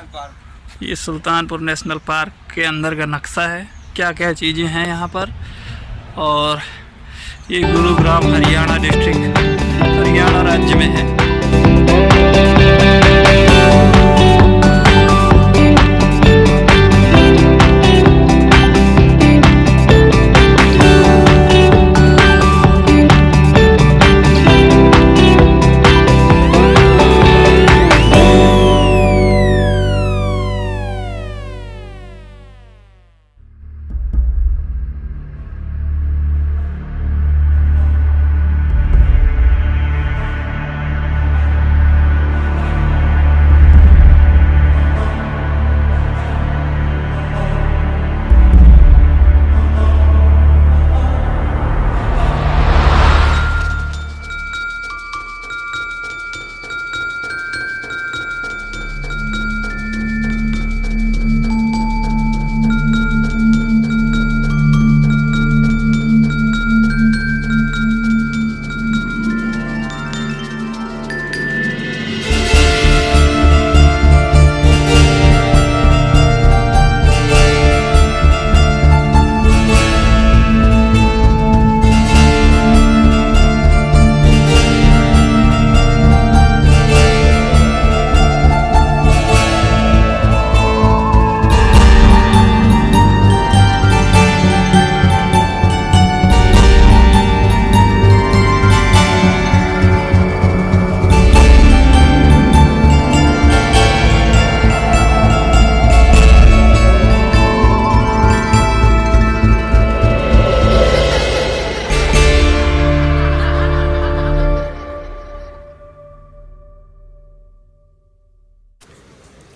National park. ये Sultanpur national park के अंदर का नक्शा है, क्या क्या चीज़ें हैं यहाँ पर। और ये गुरुग्राम हरियाणा डिस्ट्रिक्ट हरियाणा राज्य में है।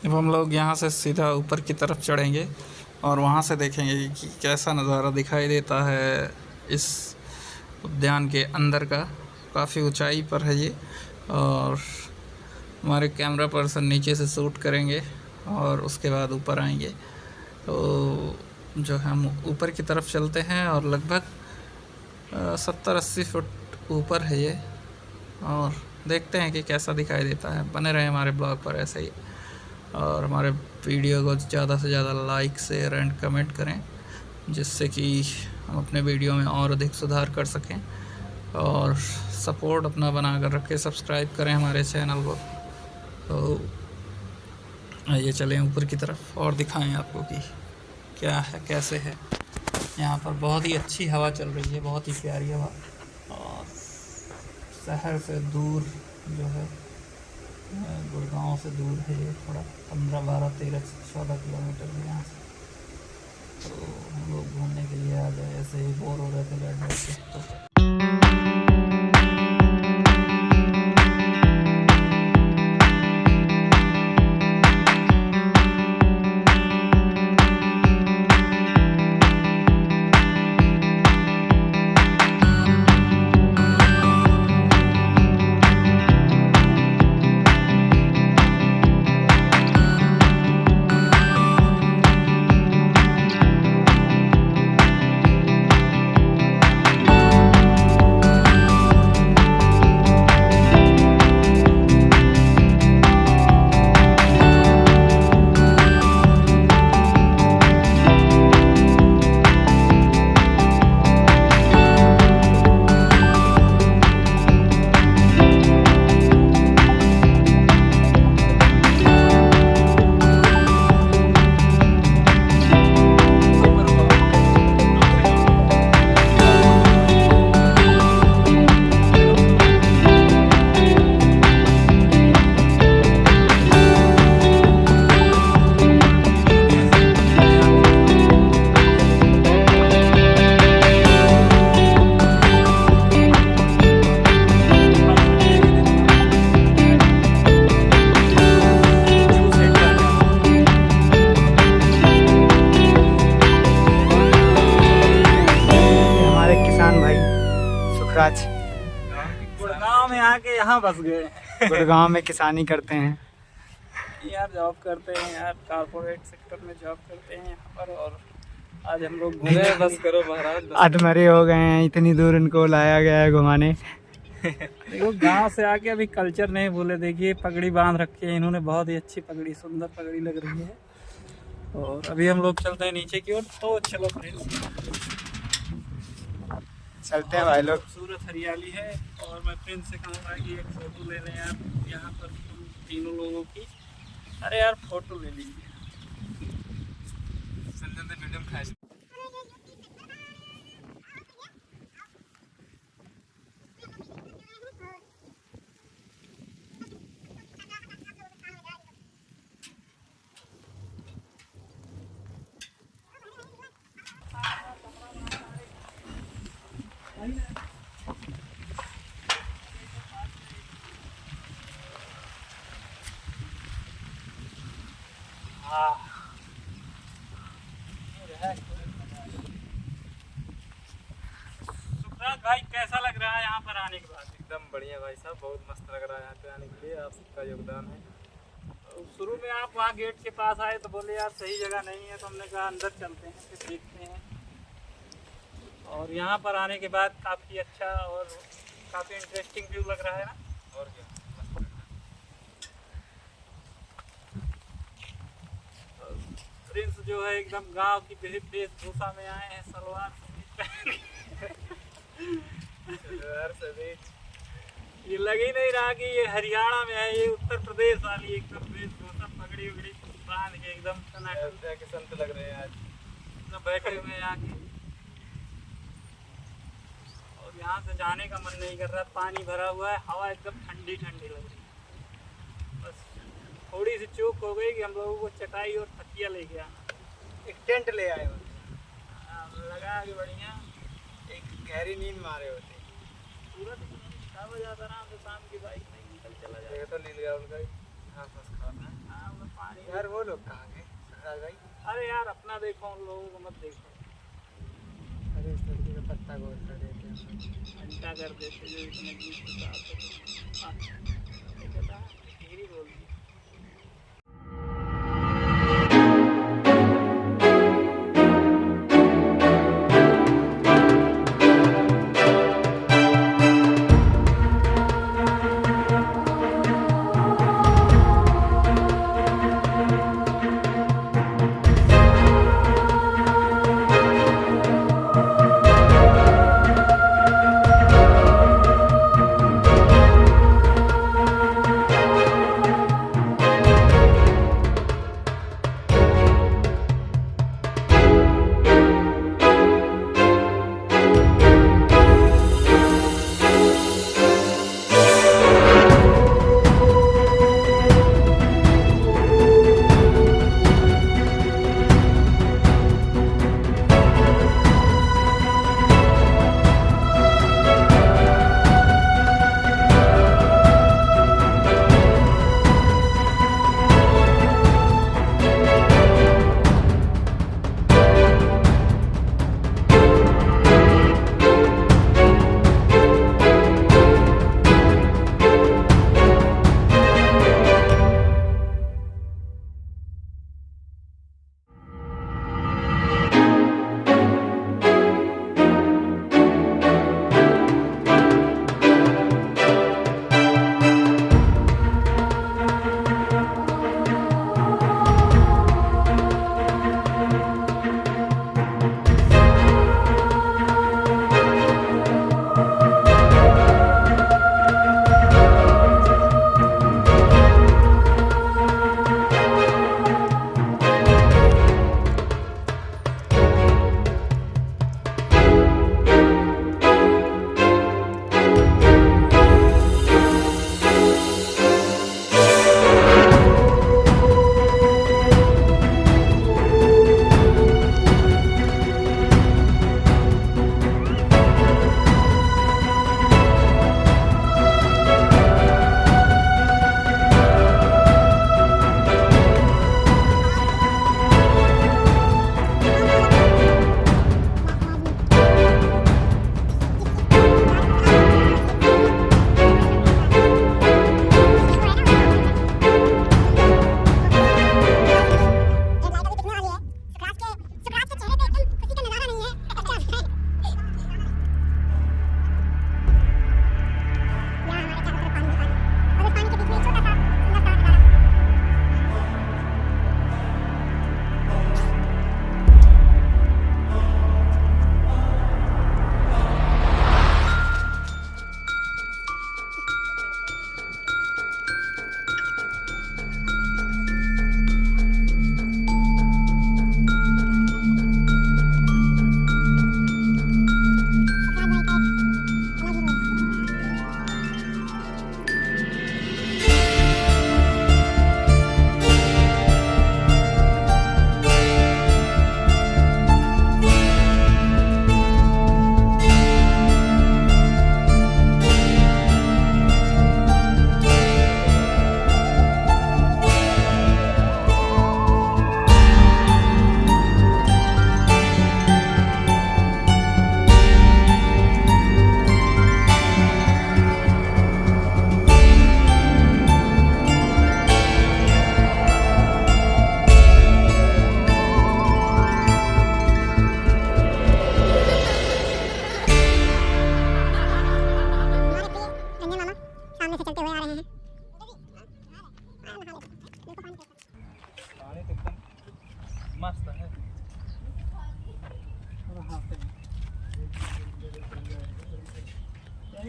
अब हम लोग यहाँ से सीधा ऊपर की तरफ चढ़ेंगे और वहाँ से देखेंगे कि कैसा नज़ारा दिखाई देता है इस उद्यान के अंदर का। काफ़ी ऊंचाई पर है ये, और हमारे कैमरा पर्सन नीचे से शूट करेंगे और उसके बाद ऊपर आएंगे। तो जो हम ऊपर की तरफ चलते हैं और लगभग 70-80 फुट ऊपर है ये, और देखते हैं कि कैसा दिखाई देता है। बने रहे हमारे ब्लॉग पर ऐसे ही, और हमारे वीडियो को ज़्यादा से ज़्यादा लाइक शेयर एंड कमेंट करें, जिससे कि हम अपने वीडियो में और अधिक सुधार कर सकें, और सपोर्ट अपना बना कर रखें। सब्सक्राइब करें हमारे चैनल को। तो आइए चलें ऊपर की तरफ और दिखाएं आपको कि क्या है कैसे है। यहाँ पर बहुत ही अच्छी हवा चल रही है, बहुत ही प्यारी हवा, और शहर से दूर जो है, गुड़गांव से दूर है ये, थोड़ा 15, 12, 13, 14 किलोमीटर है यहाँ से। तो हम लोग घूमने के लिए आ गए, ऐसे ही बोर हो रहे थे बैठ बैठ के। तो राज गुड़गांव में आके यहाँ बस गए। गुड़गांव में किसानी करते हैं यार, जॉब करते हैं यार, कारपोरेट सेक्टर में जॉब करते हैं यहाँ पर। और आज हम लोग घूमे, बस करो महाराज, अधमरे हो गए हैं, इतनी दूर इनको लाया गया है घुमाने। देखो गांव से आके अभी कल्चर नहीं भूले। देखिए पगड़ी बांध रखी है इन्होंने, बहुत ही अच्छी पगड़ी, सुंदर पगड़ी लग रही है। और अभी हम लोग चलते हैं नीचे की ओर, तो चलो फ्रेंड्स चलते हैं भाई लोग। खूबसूरत हरियाली है। और मैं फ्रेंड्स से कहूँगा कि एक फ़ोटो ले लें आप यहाँ पर तुम तीनों लोगों की। अरे यार फ़ोटो ले लीजिए। वीडियो में खाए सुखराज भाई कैसा लग रहा है यहाँ पर आने के बाद? एकदम बढ़िया भाई साहब, बहुत मस्त लग रहा है यहाँ पे आने के लिए। आप सबका योगदान है। शुरू में आप वहाँ गेट के पास आए तो बोले यार सही जगह नहीं है, तो हमने कहा अंदर चलते हैं फिर देखते हैं। और यहाँ पर आने के बाद काफ़ी अच्छा और काफ़ी इंटरेस्टिंग व्यू लग रहा है ना। और क्या, प्रिंस जो है एकदम गांव की वेशभूषा में आए हैं, सलवार यार सभी ये लग ही नहीं रहा कि ये हरियाणा में है, ये उत्तर प्रदेश वाली एकदम वेशभूषा, पगड़ी उगड़ी बांध के एकदम सन्नाटा अयोध्या के संत लग रहे हैं आज। सब बैठे हुए हैं आके। और यहाँ से जाने का मन नहीं कर रहा, पानी भरा हुआ है, हवा एकदम ठंडी ठंडी लग रही है। बस थोड़ी सी चूक हो गई कि हम लोगों को चटाई और तकिया लेके आना। एक टेंट ले आए हो, लगा के बढ़िया एक गहरी नींद मारे होते। सूरज 6 बजे आता आराम से, शाम की बाइक नहीं निकल चला जाएगा। देखो तो नींद गया उनका घास वास खाना। हाँ मतलब पानी। यार वो लोग कहाँ गए सुखराज भाई? अरे यार अपना देखो, उन लोगों को मत देखो। अरे इस लड़के का पत्ता गोल कर देते हैं। घंटा कर देते जो इतने गीत धीरे बोल दी।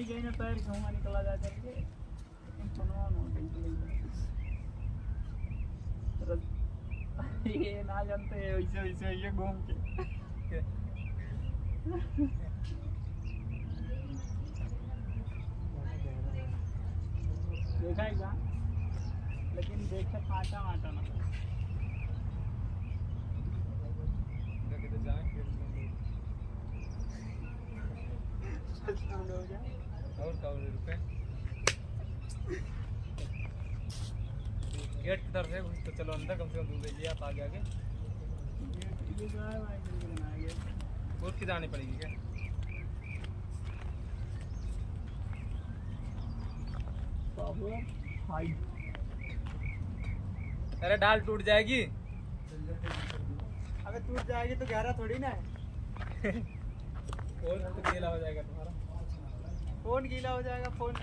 गई ना पैर क्यों निकला जा करके ये ना जानते हैं वैसे वैसे ये घूम के देखा है क्या लेकिन देखे काटा वाटा ना किधर जाए हो जाए और का रुपए गेट की तरफ है तो चलो अंदर कम से कम दूर भेजिए आप आगे आगे ये जो है भाई करके बनाया गया कूद के जानी पड़ेगी क्या पावर हाई अरे डाल टूट जाएगी अबे टूट जाएगी तो गहरा थोड़ी ना है। और तो गीला हो जाएगा तुम्हारा फोन गीला हो जाएगा, फोन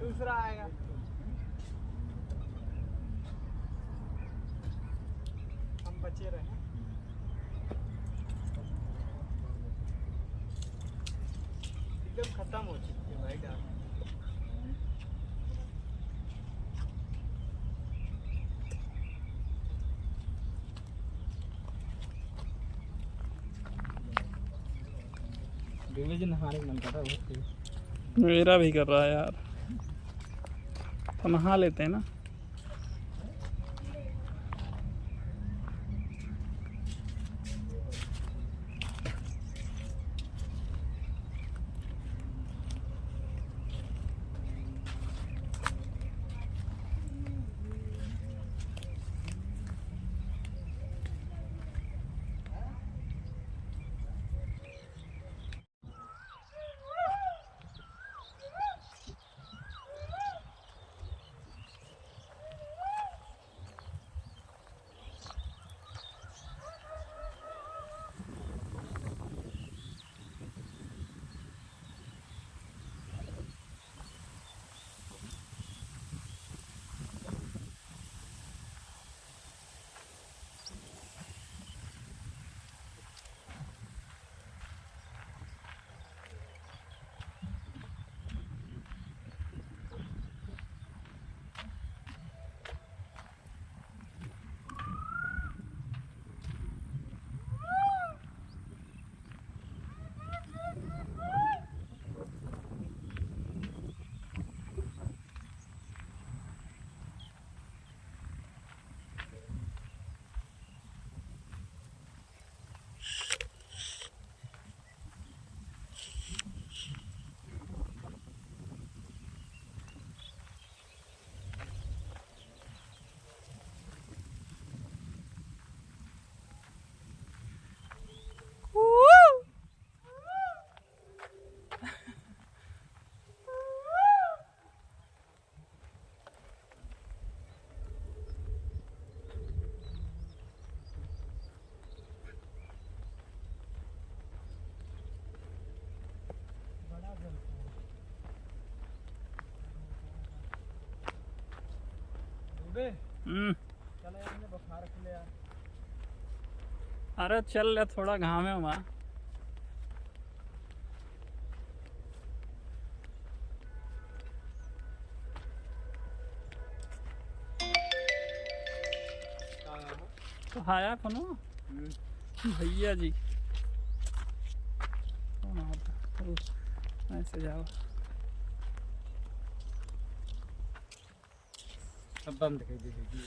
दूसरा आएगा। हम बचे रहे एकदम खत्म हो चुकी है भाई डाल। नहाने का मन कर रहा है मेरा भी कर रहा है यार तो नहा लेते हैं ना चलो यार बुखार खुले यार अरे चल ले थोड़ा घाम है वहाँ तो आया कौन भैया जी कौन आता ऐसे जाओ अब बंद कर दीजिए